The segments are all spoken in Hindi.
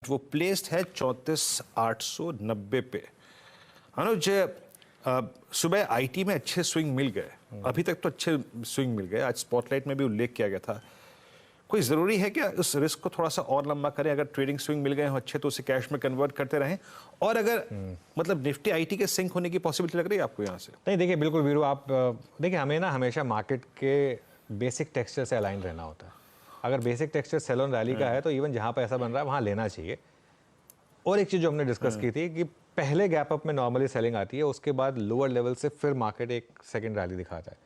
वो प्लेस्ड है 34,890 पे। अनुज, सुबह आईटी में अच्छे स्विंग मिल गए, अभी तक तो अच्छे स्विंग मिल गए, आज स्पॉटलाइट में भी उल्लेख किया गया था। कोई ज़रूरी है क्या उस रिस्क को थोड़ा सा और लंबा करें? अगर ट्रेडिंग स्विंग मिल गए हो अच्छे तो उसे कैश में कन्वर्ट करते रहें, और अगर मतलब निफ्टी आईटी के सिंक होने की पॉसिबिलिटी लग रही है आपको यहाँ से? नहीं, देखिए बिल्कुल वीरू, आप देखिए हमें ना हमेशा मार्केट के बेसिक टेक्सचर से अलाइन रहना होता है। अगर basic texture sell on rally का है तो इवन जहाँ पर ऐसा बन रहा है वहाँ लेना चाहिए। और एक चीज़ जो हमने डिस्कस की थी कि पहले गैप अप में नॉर्मली सेलिंग आती है, उसके बाद लोअर लेवल से फिर मार्केट एक सेकेंड रैली दिखाता है।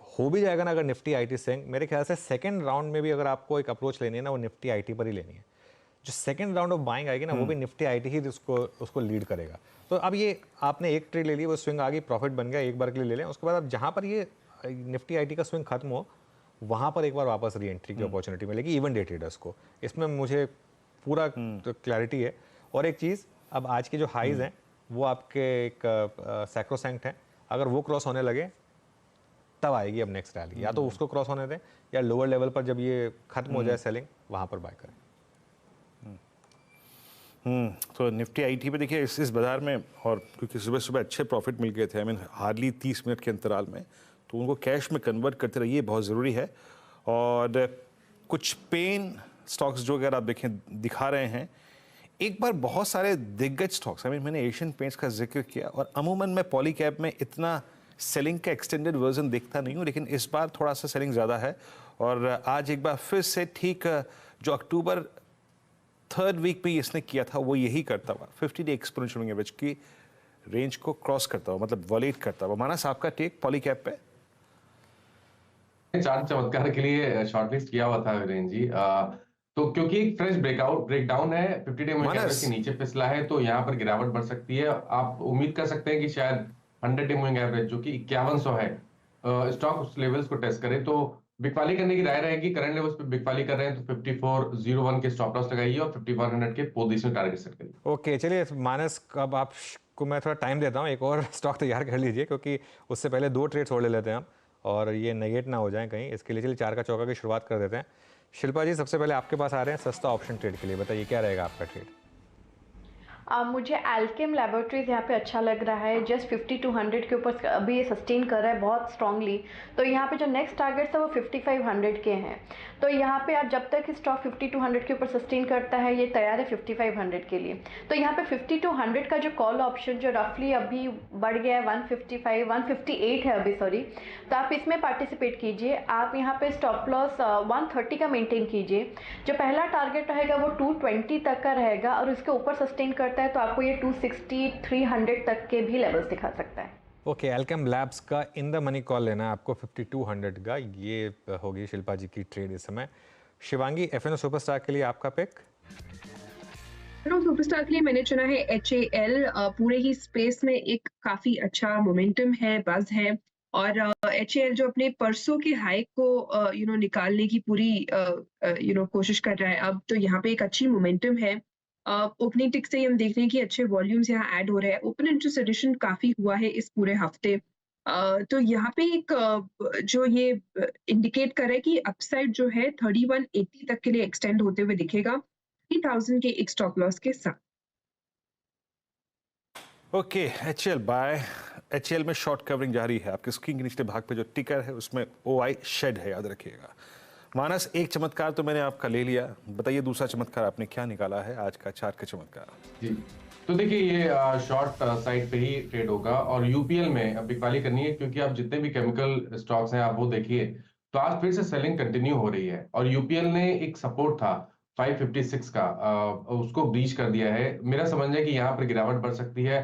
हो भी जाएगा ना अगर निफ्टी आईटी सिंक, मेरे ख्याल से सेकंड राउंड में भी अगर आपको एक अप्रोच लेनी है ना, वो निफ्टी आईटी पर ही लेनी है। जो सेकंड राउंड ऑफ बाइंग आएगी ना, वो भी निफ्टी आईटी ही उसको लीड करेगा। तो अब ये आपने एक ट्रेड ले ली, वो स्विंग आ गई, प्रॉफिट बन गया, एक बार के लिए ले लें। उसके बाद अब जहाँ पर ये निफ्टी आईटी का स्विंग खत्म हो, वहाँ पर एक बार वापस री एंट्री की अपॉर्चुनिटी मिलेगी इवन डे ट्रेडर्स को। इसमें मुझे पूरा क्लैरिटी है। और एक चीज़, अब आज के जो हाइज हैं वो आपके एक सैक्रोसैंक्ट हैं, अगर वो क्रॉस होने लगे तब आएगी अब नेक्स्ट रैली। या तो उसको क्रॉस होने दें, या लोअर लेवल पर जब ये खत्म हो जाए सेलिंग, वहाँ पर बाय करें। तो निफ्टी आईटी पे देखिए इस बाजार में, और क्योंकि सुबह सुबह अच्छे प्रॉफिट मिल गए थे, आई मीन हार्डली 30 मिनट के अंतराल में, तो उनको कैश में कन्वर्ट करते रहिए, बहुत ज़रूरी है। और कुछ पेन स्टॉक्स जो अगर आप देखें दिखा रहे हैं, एक बार बहुत सारे दिग्गज स्टॉक्स, आई मीन मैंने एशियन पेंट्स का जिक्र किया, और अमूमन मैं पॉली कैप में इतना सेलिंग का एक्सटेंडेड वर्जन देखता नहीं हूँ, लेकिन इस बार थोड़ा सा सेलिंग ज़्यादा है। और आज एक बार फिर से ठीक जो अक्टूबर थर्ड वीक में इसने किया था वो यही करता हुआ 50 डे एक्सपोनेंशियल मूविंग एवरेज की रेंज को क्रॉस करता हुआ, मतलब वॉलेट करता हुआ। मानस, आपका टेक पॉली कैप पे? चार्ट चमत्कार के लिए शॉर्टलिस्ट किया हुआ था वीरेन जी। तो क्योंकि एक फ्रेश ब्रेकडाउन है, 50 डे मूविंग एवरेज के नीचे फिसला है, तो यहाँ पर गिरावट बढ़ सकती है। आप उम्मीद कर सकते हैं कि शायद 100 डे मूविंग एवरेज जो कि 5100 है, स्टॉक उस लेवल्स को टेस्ट करे। तो बिकवाली करने की राय रहेगी। करंट लेवल्स पे बिकवाली कर रहे हैं तो 5401 के स्टॉप लॉस लगाइए और 5100 के पोजीशन टारगेट सेट करिए। ओके, चलिए मानस, अब आपको मैं थोड़ा टाइम देता हूँ, एक और स्टॉक तैयार कर लीजिए, क्योंकि उससे पहले 2 ट्रेड्स और ले लेते हैं हम, और ये नेगेट ना हो जाए कहीं। इसके लिए चलिए 4 का चौका की शुरुआत कर देते हैं। शिल्पा जी, सबसे पहले आपके पास आ रहे हैं सस्ता ऑप्शन ट्रेड के लिए, बताइए क्या रहेगा आपका ट्रेड? मुझे अल्केम लैबोरेटरीज यहाँ पे अच्छा लग रहा है। जस्ट 50 to 100 के ऊपर अभी ये सस्टेन कर रहा है बहुत स्ट्रांगली। तो यहाँ पे जो नेक्स्ट टारगेट्स है वो 5500 के हैं। तो यहाँ पे आप जब तक स्टॉक 50 to 100 के ऊपर सस्टेन करता है, ये तैयार है 5500 के लिए। तो यहाँ पे 50 to 100 का जो कॉल ऑप्शन जो रफली अभी बढ़ गया है 155 158 है अभी, सॉरी, तो आप इसमें पार्टिसिपेट कीजिए। आप यहाँ पे स्टॉप लॉस 130 का मेंटेन कीजिए। जो पहला टारगेट रहेगा वो 220 तक का रहेगा, और उसके ऊपर सस्टेन करता है तो आपको ये 260 300 तक के भी लेवल्स दिखा सकता है। ओके, अल्केम लैब्स का इन द मनी कॉल लेना है आपको 5200 का। ये होगी शिल्पा जी की ट्रेड इस समय। शिवांगी, एफएनओ सुपरस्टार के लिए आपका पिक? एफएनओ सुपरस्टार के लिए मैंने चुना है एचएएल। पूरे ही स्पेस में एक काफी अच्छा मोमेंटम है, बज है, और एचएएल जो अपने परसों के हाई को निकालने की पूरी कोशिश कर रहा है अब, तो यहाँ पे एक अच्छी मोमेंटम है। ओपनिंग टिक से ही हम देख रहे हैं कि अच्छे वॉल्यूम्स यहाँ ऐड हो रहे हैं। ओपन इंटरेस्ट एडिशन काफी हुआ है इस पूरे हफ्ते। तो यहाँ पे एक जो ये इंडिकेट कर रहा है कि अपसाइड जो है 3180 तक के लिए एक्सटेंड होते हुए दिखेगा, 3000 के एक स्टॉप लॉस के साथ। Okay, HL buy. एचएल में शॉर्ट कवरिंग जारी है। आपके स्क्रीन के निचले भाग पे जो टिकर है उसमें ओआई शेड है, याद रखिएगा। मानस, एक चमत्कार तो मैंने आपका ले लिया, बताइए दूसरा चमत्कार आपने क्या निकाला है आज का चार्ट का चमत्कार? जी, तो देखिए ये शॉर्ट साइड पे ही ट्रेड होगा, और यूपीएल में बिकवाली करनी है, क्योंकि आप जितने भी केमिकल स्टॉक्स हैं आप वो देखिए तो आज फिर से सेलिंग कंटिन्यू हो रही है। और यूपीएल ने एक सपोर्ट था 556 का, उसको ब्रीच कर दिया है। मेरा समझना है कि यहाँ पर गिरावट बढ़ सकती है।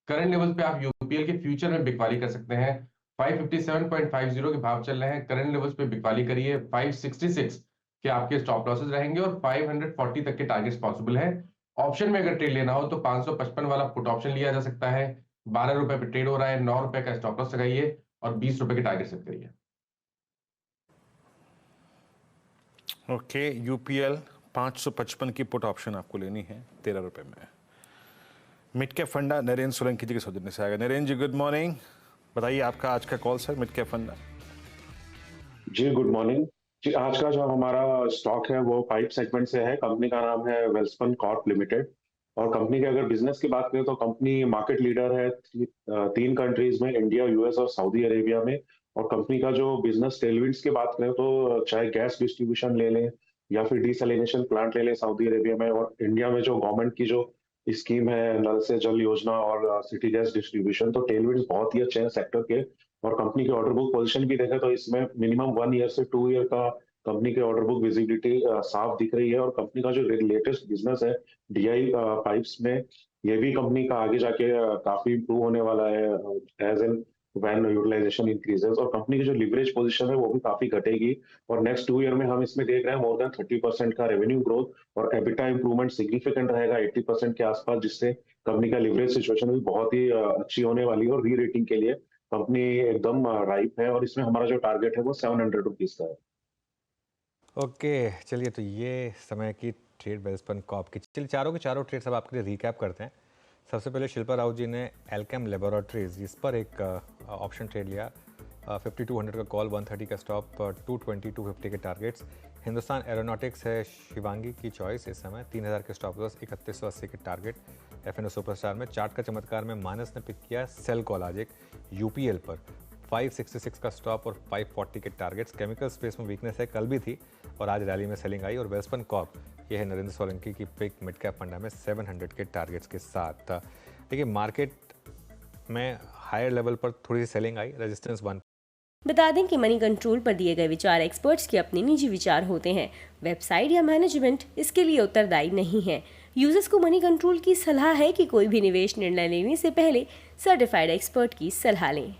करंट लेवल पे आप यूपीएल के फ्यूचर में बिकवाली कर सकते हैं। 557.50 के भाव चल रहे हैं। करंट लेवल्स पे बिकवाली करिए। 566 के आपके स्टॉप लॉसेस रहेंगे, और 540 तक के टारगेट्स पॉसिबल है। ऑप्शन में अगर ट्रेड लेना हो तो 555 वाला पुट ऑप्शन लिया जा सकता है। 12 रुपए पे ट्रेड हो रहा है। 9 रुपए का स्टॉप लॉस लगाइए और 20 रुपए के टारगेट सेट करिए। ओके, यूपीएल 555 की पुट ऑप्शन आपको लेनी है 13 रुपए में। मिड कैप फंडा नरेंद्र सोलंकी जी के सौजन्य से आएगा। नरेंद्र जी, गुड मॉर्निंग, बताइए आपका आज का कॉल सर। मिड कैप फंडा जी, गुड मॉर्निंग। जी, आज का जो हमारा स्टॉक है वो पाइप सेगमेंट से है। कंपनी का नाम है वेल्सपन कॉर्प लिमिटेड। और कंपनी के अगर बिजनेस की बात करें तो कंपनी मार्केट लीडर है 3 कंट्रीज में, इंडिया, यूएस और सऊदी अरेबिया में। और कंपनी का जो बिजनेस टेलविंड्स की बात करें तो चाहे गैस डिस्ट्रीब्यूशन ले लें या फिर डिसैलिनेशन प्लांट ले लें सऊदी अरेबिया में, और इंडिया में जो गवर्नमेंट की जो स्कीम है नल से जल योजना और सिटी गैस डिस्ट्रीब्यूशन, तो टेलविंड्स बहुत ही अच्छे हैं सेक्टर के। और कंपनी की ऑर्डर बुक पोजीशन भी देखें तो इसमें मिनिमम 1 ईयर से 2 ईयर का कंपनी के ऑर्डर बुक विजिबिलिटी साफ दिख रही है। और कंपनी का जो लेटेस्ट बिजनेस है डीआई पाइप्स में, ये भी कंपनी का आगे जाके काफी इंप्रूव होने वाला है as and when utilization increases. और कंपनी की जो लिवरेज पोजीशन है वो भी काफी घटेगी। और नेक्स्ट 2 ईयर में हम इसमें देख रहे हैं मोर देन 30% का रेवेन्यू ग्रोथ और एबिटा इंप्रूवमेंट सिग्निफिकेंट रहेगा 80% के आसपास, जिससे कंपनी का लिवरेज सिचुएशन भी बहुत ही अच्छी होने वाली है। और री रेटिंग के लिए कंपनी एकदम राइप है। और इसमें हमारा जो टारगेट है वो 700 रुपीज का है। ओके, चलिए तो ये समय की ट्रेड वेल्सपन कॉर्प की, चलिए चारों के चारों ट्रेड्स अब आपके लिए रिकैप करते हैं। सबसे पहले शिल्पा राव जी ने एल्केम लेबोरेटरीज, इस पर एक ऑप्शन ट्रेड लिया, 5200 का कॉल, 130 का स्टॉप, 220 250 के टारगेट्स। हिंदुस्तान एरोनॉटिक्स है शिवांगी की चॉइस, इस समय 3000 के स्टॉप लॉस, 3180 के टारगेट। एफएनओ सुपरस्टार में चार्ट का चमत्कार में मानस ने पिक किया सेल कॉल आज एक यूपीएल पर, 566 का स्टॉप और 540 के टारगेट्स। केमिकल स्पेस में वीकनेस है, कल भी थी और आज रैली में सेलिंग आई। और वेल्सपन कॉर्प, ये है नरेंद्र सोलंकी की पिक मिड कैप फंडा में 700 के टारगेट्स के साथ। देखिए मार्केट में हायर लेवल पर थोड़ी सी सेलिंग आई, रेजिस्टेंस 1। बता दें कि मनी कंट्रोल पर दिए गए विचार एक्सपर्ट्स के अपने निजी विचार होते हैं। वेबसाइट या मैनेजमेंट इसके लिए उत्तरदायी नहीं है। यूजर्स को मनी कंट्रोल की सलाह है कि कोई भी निवेश निर्णय लेने से पहले सर्टिफाइड एक्सपर्ट की सलाह लें।